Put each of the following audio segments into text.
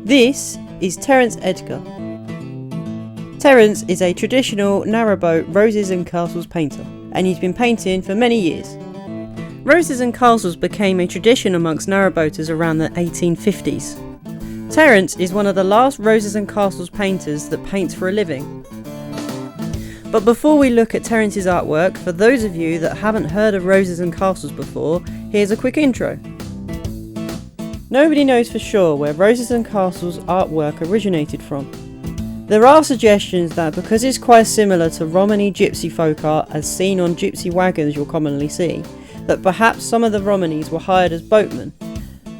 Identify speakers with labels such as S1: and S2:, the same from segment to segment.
S1: This is Terence Edgar. Terence is a traditional narrowboat roses and castles painter, and he's been painting for many years. Roses and castles became a tradition amongst narrowboaters around the 1850s. Terence is one of the last roses and castles painters that paints for a living. But before we look at Terence's artwork, for those of you that haven't heard of roses and castles before, here's a quick intro. Nobody knows for sure where Roses and Castles artwork originated from. There are suggestions that because it's quite similar to Romany gypsy folk art as seen on gypsy wagons you'll commonly see, that perhaps some of the Romanys were hired as boatmen.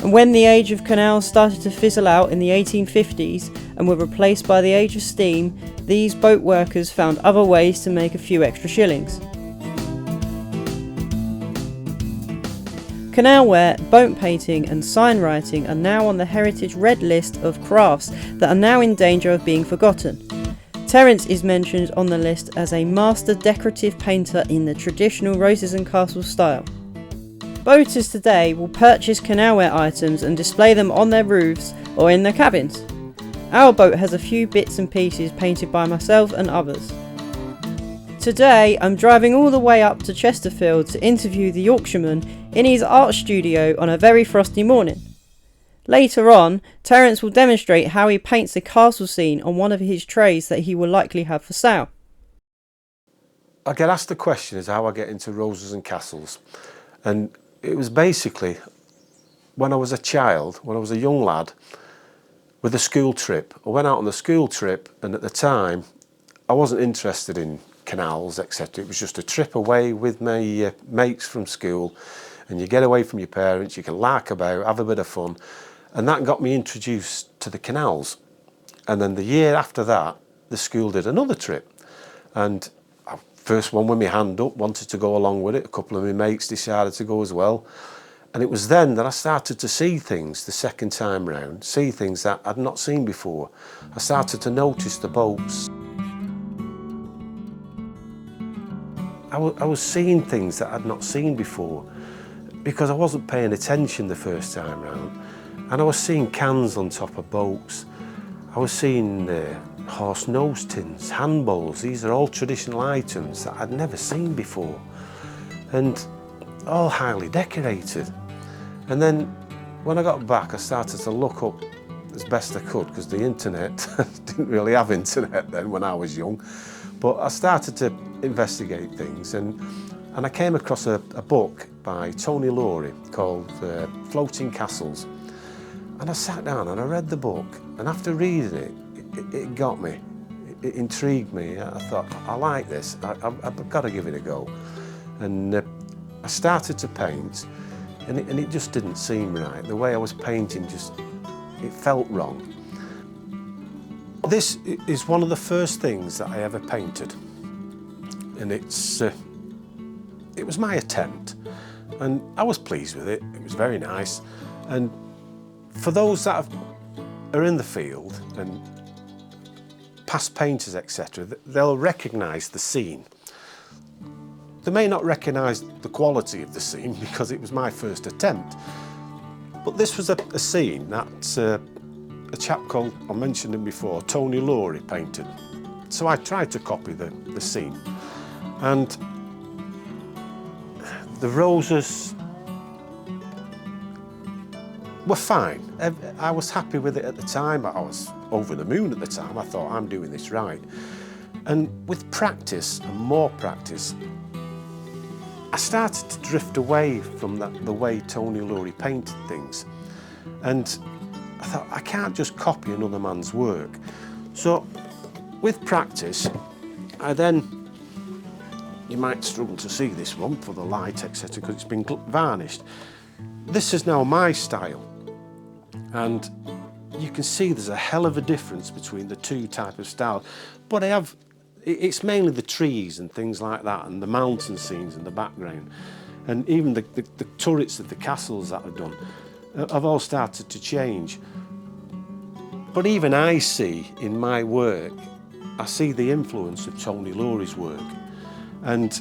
S1: And when the age of canals started to fizzle out in the 1850s and were replaced by the age of steam, these boat workers found other ways to make a few extra shillings. Canalware, boat painting and sign writing are now on the Heritage Red List of crafts that are now in danger of being forgotten. Terence is mentioned on the list as a master decorative painter in the traditional Roses and Castles style. Boaters today will purchase canalware items and display them on their roofs or in their cabins. Our boat has a few bits and pieces painted by myself and others. Today I'm driving all the way up to Chesterfield to interview the Yorkshireman in his art studio on a very frosty morning. Later on, Terence will demonstrate how he paints a castle scene on one of his trays that he will likely have for sale.
S2: I get asked the question as how I get into roses and castles, and it was basically when I was a child, when I was a young lad with a school trip. I went out on the school trip, and at the time I wasn't interested in canals, etc. It was just a trip away with my mates from school, and you get away from your parents, you can lark about, have a bit of fun, and that got me introduced to the canals. And then the year after that, the school did another trip, and first one with my hand up, wanted to go along with it. A couple of my mates decided to go as well, and it was then that I started to see things the second time round, see things that I'd not seen before. I started to notice the boats. I was seeing things that I'd not seen before because I wasn't paying attention the first time round, and I was seeing cans on top of boats. I was seeing horse nose tins, handbowls. These are all traditional items that I'd never seen before, and all highly decorated. And then when I got back, I started to look up as best I could, because the internet didn't really have internet then when I was young. But I started to investigate things, and I came across a book by Tony Laurie called Floating Castles. And I sat down and I read the book, and after reading it got me, it intrigued me. I thought, I like this, I've got to give it a go. And I started to paint, and it just didn't seem right. The way I was painting it felt wrong. This is one of the first things that I ever painted, and it was my attempt, and I was pleased with it. It was very nice, and for those that are in the field and past painters, etc., they'll recognise the scene. They may not recognise the quality of the scene because it was my first attempt, but this was a scene that a chap called, I mentioned him before, Tony Laurie painted. So I tried to copy the scene, and the roses were fine. I was happy with it at the time. I was over the moon at the time. I thought, I'm doing this right. And with practice and more practice, I started to drift away from the way Tony Laurie painted things. And I thought, I can't just copy another man's work. So with practice, I then, you might struggle to see this one for the light, etc., because it's been varnished. This is now my style. And you can see there's a hell of a difference between the two types of styles. But it's mainly the trees and things like that, and the mountain scenes in the background. And even the turrets of the castles that I've done have all started to change. But even I see in my work, I see the influence of Tony Laurie's work. And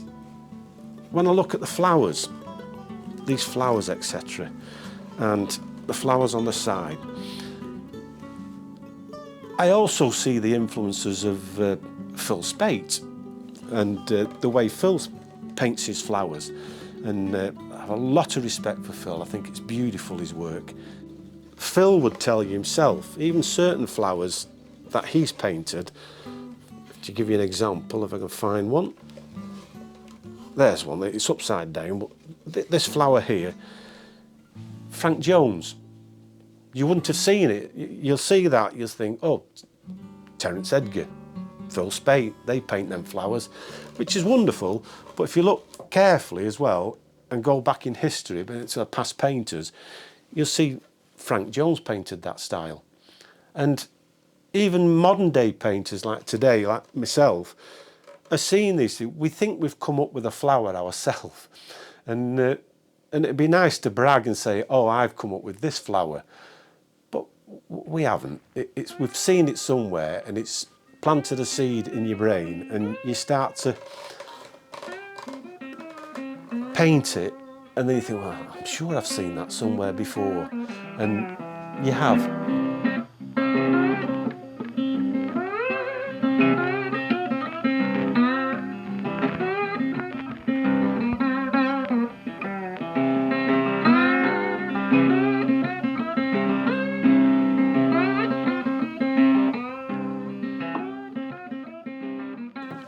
S2: when I look at the flowers, these flowers, etc., and the flowers on the side, I also see the influences of Phil Spate and the way Phil paints his flowers, and I have a lot of respect for Phil. I think it's beautiful, his work. Phil would tell you himself, even certain flowers that he's painted, to give you an example, if I can find one. There's one, it's upside down, but this flower here, Frank Jones, you wouldn't have seen it. You'll see that, you'll think, oh, Terence Edgar, Phil Spate, they paint them flowers, which is wonderful, but if you look carefully as well and go back in history, but it's past painters, you'll see Frank Jones painted that style. And even modern day painters like today, like myself, are seeing these. We think we've come up with a flower ourselves, and it'd be nice to brag and say, oh, I've come up with this flower, but we haven't. We've seen it somewhere, and it's planted a seed in your brain, and you start to paint it, and then you think, well, I'm sure I've seen that somewhere before, and you have.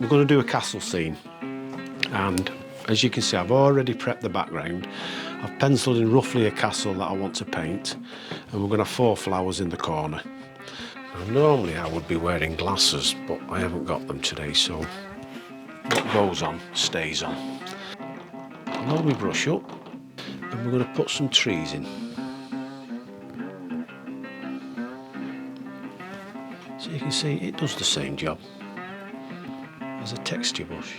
S2: We're going to do a castle scene, and as you can see, I've already prepped the background. I've penciled in roughly a castle that I want to paint, and we're going to have 4 flowers in the corner. Now, normally I would be wearing glasses, but I haven't got them today, so what goes on stays on. I'll load my brush up, and we're going to put some trees in. So you can see it does the same job as a texture brush.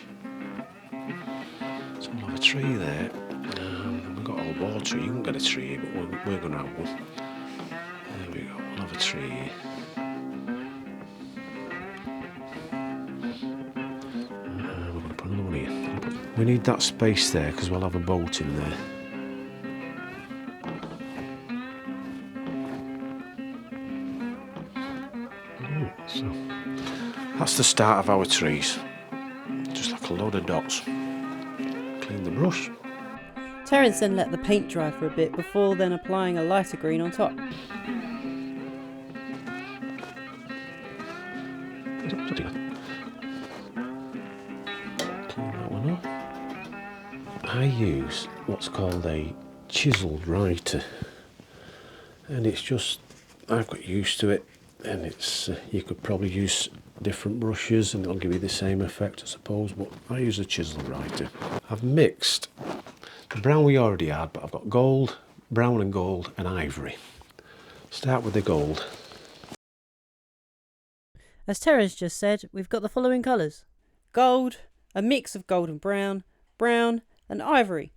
S2: So we'll have a tree there, and we've got a wall tree. You can get a tree here, but we're going to have one. There we go, we'll have a tree here. We're going to put another one here. We need that space there because we'll have a boat in there. So that's the start of our trees. Just like a load of dots. Clean the brush.
S1: Terence then let the paint dry for a bit before then applying a lighter green on top.
S2: Clean that one up. I use what's called a chiselled writer, and it's just, I've got used to it, and it's you could probably use different brushes and it'll give you the same effect, I suppose, but I use a chisel writer. I've mixed the brown we already had, but I've got gold, brown and gold, and ivory. Start with the gold.
S1: As Terence just said, we've got the following colours: gold, a mix of gold and brown, brown and ivory.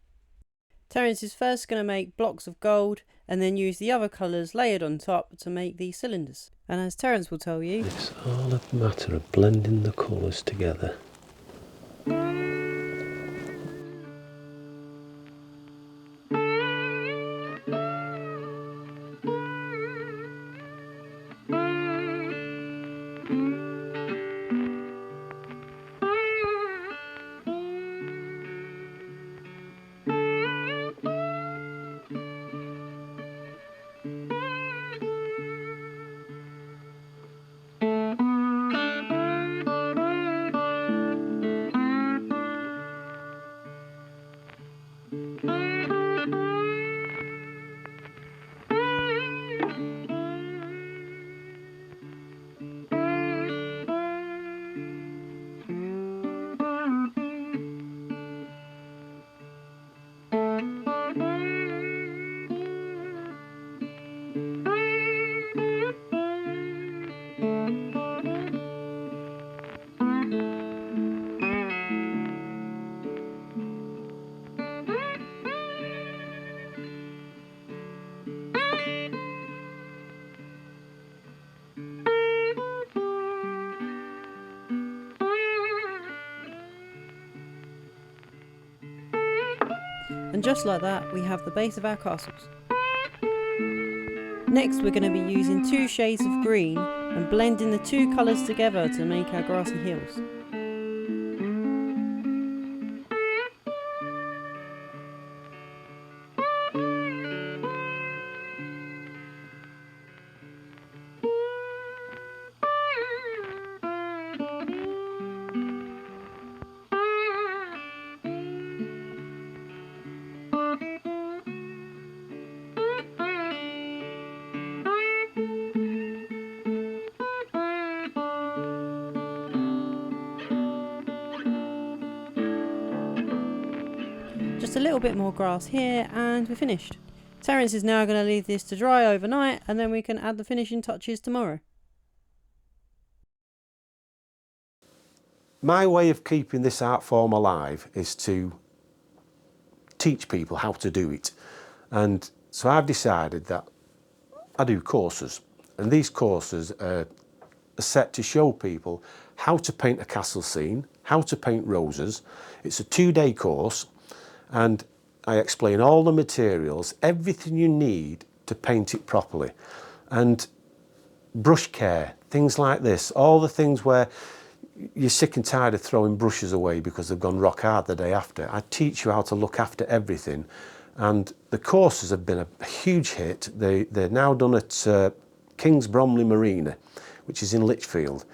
S1: Terence is first going to make blocks of gold and then use the other colours layered on top to make these cylinders. And as Terence will tell you,
S2: it's all a matter of blending the colours together.
S1: and just like that we have the base of our castles. Next we're going to be using 2 shades of green and blending the 2 colours together to make our grassy hills. Just a little bit more grass here and we're finished. Terence is now going to leave this to dry overnight and then we can add the finishing touches tomorrow.
S2: My way of keeping this art form alive is to teach people how to do it. And so I've decided that I do courses, and these courses are set to show people how to paint a castle scene, how to paint roses. It's a 2-day course, and I explain all the materials, everything you need to paint it properly. And brush care, things like this, all the things where you're sick and tired of throwing brushes away because they've gone rock hard the day after. I teach you how to look after everything. And the courses have been a huge hit. They're now done at King's Bromley Marina, which is in Lichfield.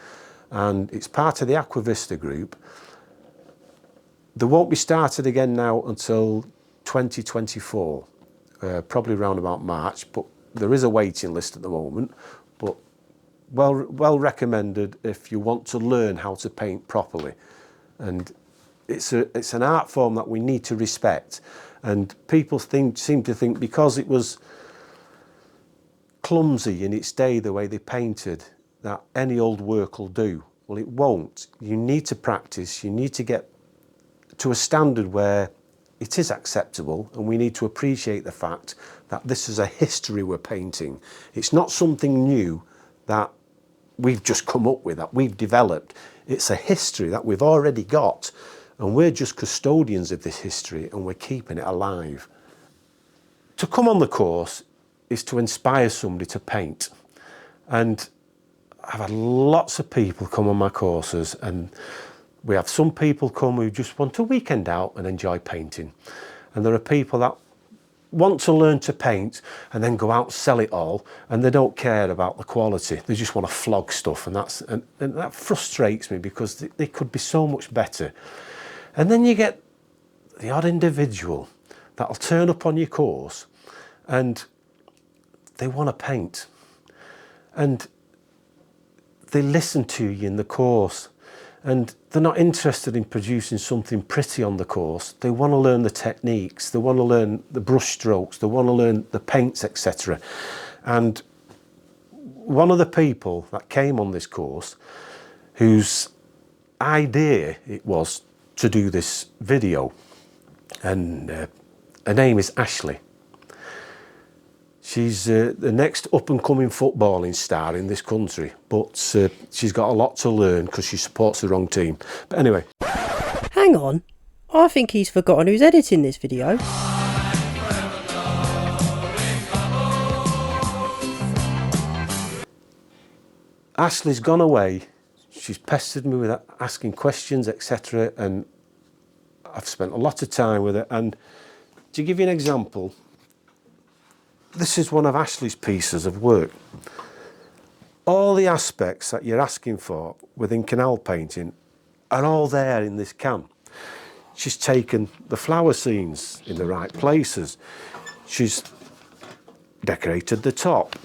S2: And it's part of the Aqua Vista group. They won't be started again now until 2024, probably around about March, but there is a waiting list at the moment. But well recommended if you want to learn how to paint properly. And it's an art form that we need to respect. And people seem to think because it was clumsy in its day, the way they painted, that any old work will do. Well, it won't. You need to practice. You need to get to a standard where it is acceptable, and we need to appreciate the fact that this is a history we're painting. It's not something new that we've just come up with, that we've developed. It's a history that we've already got, and we're just custodians of this history, and we're keeping it alive. To come on the course is to inspire somebody to paint. And I've had lots of people come on my courses, and we have some people come who just want a weekend out and enjoy painting. And there are people that want to learn to paint and then go out and sell it all, and they don't care about the quality. They just want to flog stuff, and that frustrates me because they could be so much better. And then you get the odd individual that'll turn up on your course and they want to paint, and they listen to you in the course, and they're not interested in producing something pretty on the course. They want to learn the techniques, they want to learn the brush strokes, they want to learn the paints, etc. And one of the people that came on this course, whose idea it was to do this video, and her name is Ashley. She's the next up-and-coming footballing star in this country, but she's got a lot to learn because she supports the wrong team. But anyway.
S1: Hang on, I think he's forgotten who's editing this video.
S2: Ashley's gone away. She's pestered me with asking questions, etc. And I've spent a lot of time with her. And to give you an example, this is one of Ashley's pieces of work. All the aspects that you're asking for within canal painting are all there in this can. She's taken the flower scenes in the right places. She's decorated the top.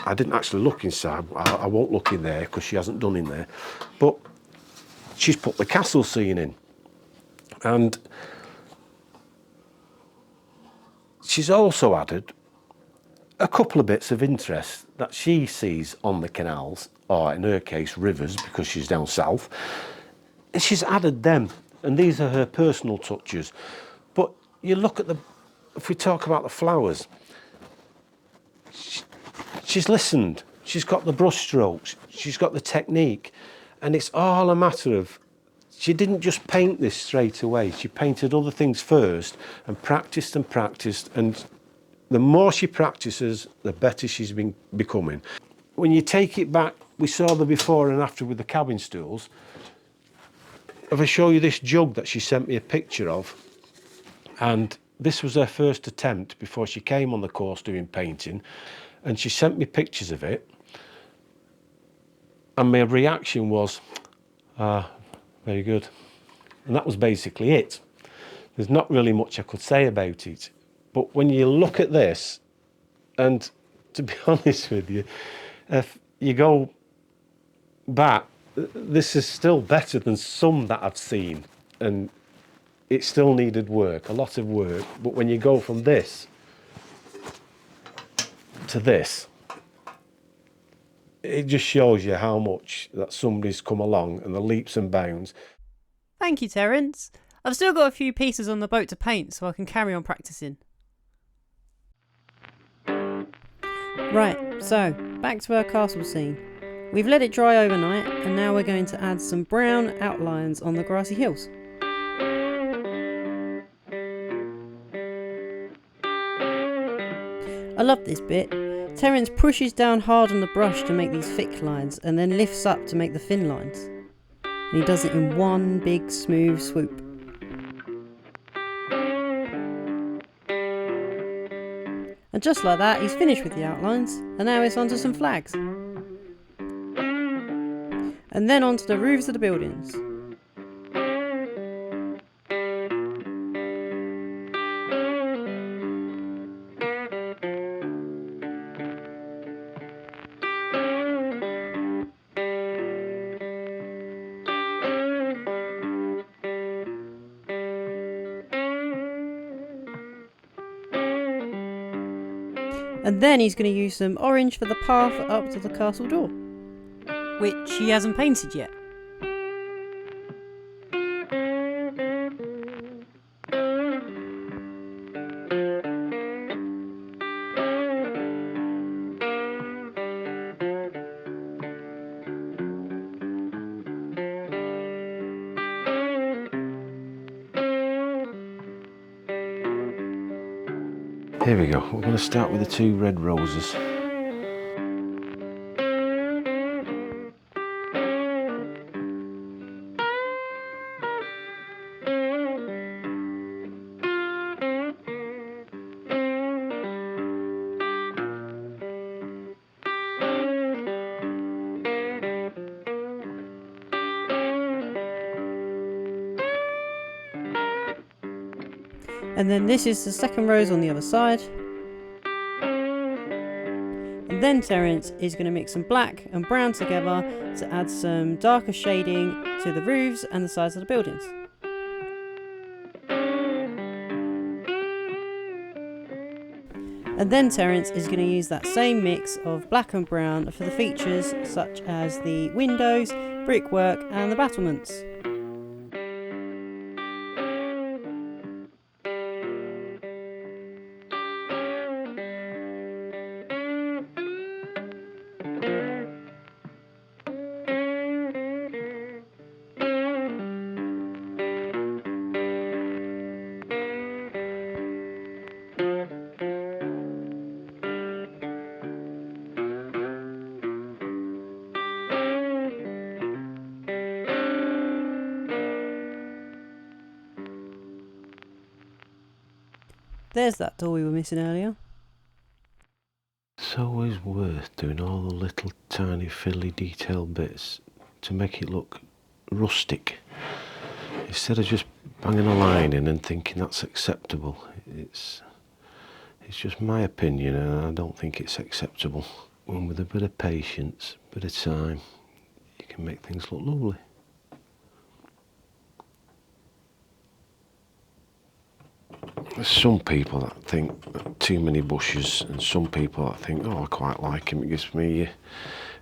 S2: I didn't actually look inside. I won't look in there because she hasn't done in there. But she's put the castle scene in. And she's also added a couple of bits of interest that she sees on the canals, or in her case rivers, because she's down south, and she's added them, and these are her personal touches. But you look at if we talk about the flowers, she's listened, she's got the brush strokes, she's got the technique, and it's all a matter of, she didn't just paint this straight away, she painted other things first and practiced, and The more she practices, the better she's been becoming. When you take it back, we saw the before and after with the cabin stools. If I show you this jug that she sent me a picture of, and this was her first attempt before she came on the course doing painting, and she sent me pictures of it, and my reaction was, very good. And that was basically it. There's not really much I could say about it. But when you look at this, and to be honest with you, if you go back, this is still better than some that I've seen, and it still needed work, a lot of work. But when you go from this to this, it just shows you how much that somebody's come along and the leaps and bounds.
S1: Thank you, Terence. I've still got a few pieces on the boat to paint so I can carry on practicing. Right, so back to our castle scene. We've let it dry overnight and now we're going to add some brown outlines on the grassy hills. I love this bit. Terence pushes down hard on the brush to make these thick lines and then lifts up to make the thin lines. And he does it in one big smooth swoop. And just like that, he's finished with the outlines, and now it's onto some flags. And then onto the roofs of the buildings. And then he's going to use some orange for the path up to the castle door, which he hasn't painted yet.
S2: Here we go, we're going to start with the 2 red roses.
S1: And then this is the second rose on the other side. And then Terence is going to mix some black and brown together to add some darker shading to the roofs and the sides of the buildings. And then Terence is going to use that same mix of black and brown for the features such as the windows, brickwork and the battlements. There's that door we were missing earlier.
S2: It's always worth doing all the little tiny fiddly detailed bits to make it look rustic. Instead of just banging a line in and thinking that's acceptable. It's just my opinion and I don't think it's acceptable. When with a bit of patience, a bit of time, you can make things look lovely. There's some people that think that too many bushes and some people that think, oh, I quite like him. It gives me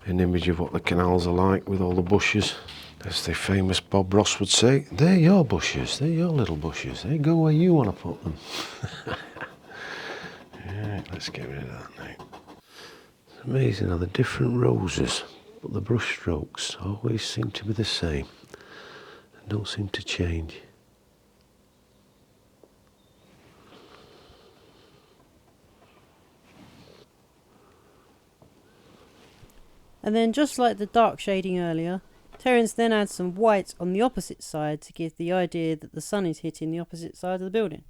S2: an image of what the canals are like with all the bushes. As the famous Bob Ross would say, they're your bushes, they're your little bushes. They go where you want to put them. Right, let's get rid of that now. It's amazing how the different roses, but the brush strokes always seem to be the same and don't seem to change.
S1: And then, just like the dark shading earlier, Terence then adds some white on the opposite side to give the idea that the sun is hitting the opposite side of the building.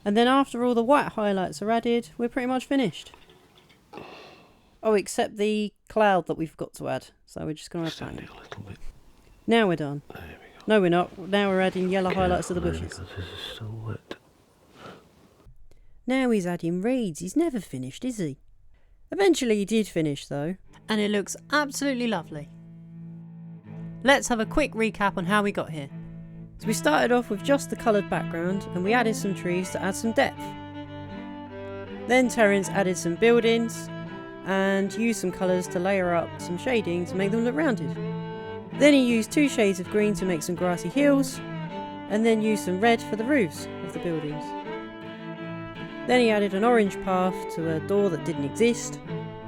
S1: And then after all the white highlights are added, we're pretty much finished. Oh, except the cloud that we forgot to add. So we're just going to add that in.
S2: A little bit.
S1: Now we're done.
S2: There we go.
S1: No, we're not. Now we're adding yellow highlights to the bushes.
S2: This is still wet.
S1: Now he's adding reeds. He's never finished, is he? Eventually he did finish though. And it looks absolutely lovely. Let's have a quick recap on how we got here. So we started off with just the coloured background and we added some trees to add some depth. Then Terence added some buildings and used some colours to layer up some shading to make them look rounded. Then he used 2 shades of green to make some grassy hills and then used some red for the roofs of the buildings. Then he added an orange path to a door that didn't exist.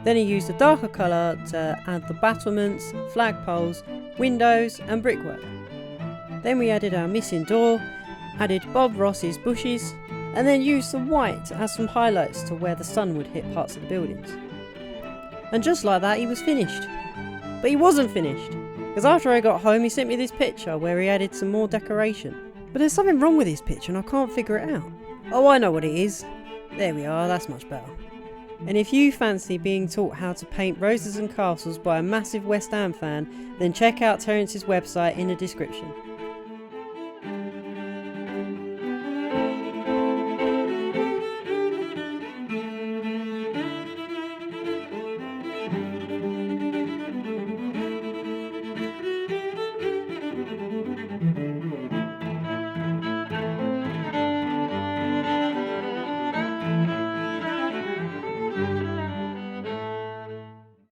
S1: Then he used a darker colour to add the battlements, flagpoles, windows and brickwork. Then we added our missing door, added Bob Ross's bushes, and then used some white to add some highlights to where the sun would hit parts of the buildings. And just like that he was finished. But he wasn't finished, because after I got home he sent me this picture where he added some more decoration. But there's something wrong with this picture and I can't figure it out. Oh, I know what it is. There we are, that's much better. And if you fancy being taught how to paint roses and castles by a massive West Ham fan, then check out Terence's website in the description.